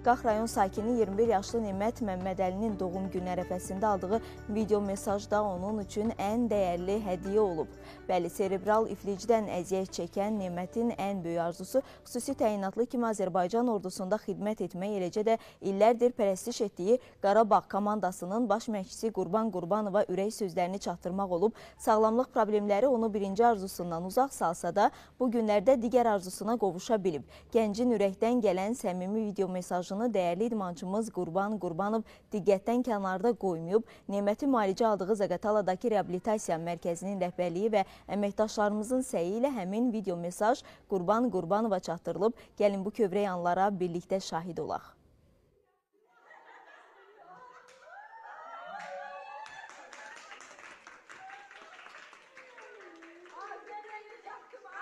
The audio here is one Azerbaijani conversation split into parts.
Qax rayon sakini 21 yaşlı Nemət Məmmədəlinin doğum günü ərəfəsində aldığı video mesajda onun üçün ən dəyərli hədiyyə olub. Bəli, serebral iflicdən əziyyət çəkən Nemətin ən böyük arzusu xüsusi təyinatlı kimi Azərbaycan ordusunda xidmət etmək, eləcə də illərdir pərəstiş etdiyi Qarabağ komandasının baş məşqçisi Qurban Qurbanova ürək sözlərini çatdırmaq olub. Sağlamlıq problemləri onu birinci arzusundan uzaq salsa da, bu günlərdə digər arzusuna qovuşa bilib. Gəncin ürəkdən gələn səmimi video mesajını dəyərli idmançımız Qurban Qurbanov diqqətdən kənarda qoymayıb. Neməti müalicə aldığı Zaqataladakı reabilitasiya mərkəzinin rəhbərliyi və əməkdaşlarımızın səyi ilə həmin video mesaj Qurban Qurbanova çatdırılıb. Gəlin bu kövrək anlara birlikdə şahid olaq.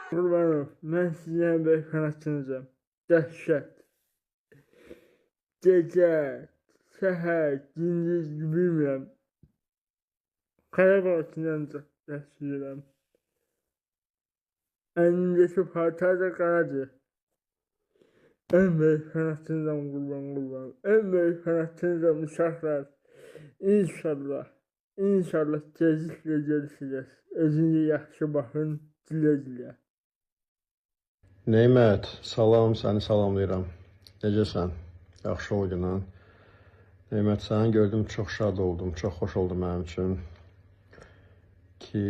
Qurbanov, mən sizin böyük fənatçınızam. Dəhşət. Gecə, səhər, gündüz bilmirəm. Qarabağ üçün ancaq dəstəyirəm. Əlimdəki paltar da qaradır. Ən böyük fənatçınızam Qurban. Ən böyük fənatçınızam uşaqlar. İnşallah tezliklə görüşəcəz. Özünüzə yaxşı baxın, dilə. Neymət, salam, səni salamlayıram. Necəsən? Yaxşı ol günən. Neymət, səni gördüm, çox şad oldum, çox xoş oldu mənim üçün ki,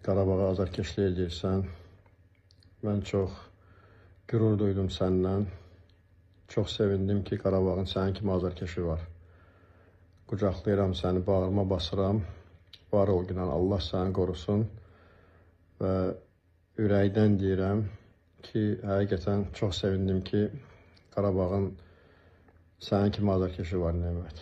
Qarabağa azarkeşlik edirsən. Mən çox qürur duydum səndən. Çox sevindim ki, Qarabağın sənin kimi azarkeşi var. Qucaqlayıram səni, bağırma basıram. Var ol günən, Allah səni qorusun və ürəkdən deyirəm ki, həqiqətən çox sevindim ki, Qarabağın sənin kimi azarkeşi var, Neymət.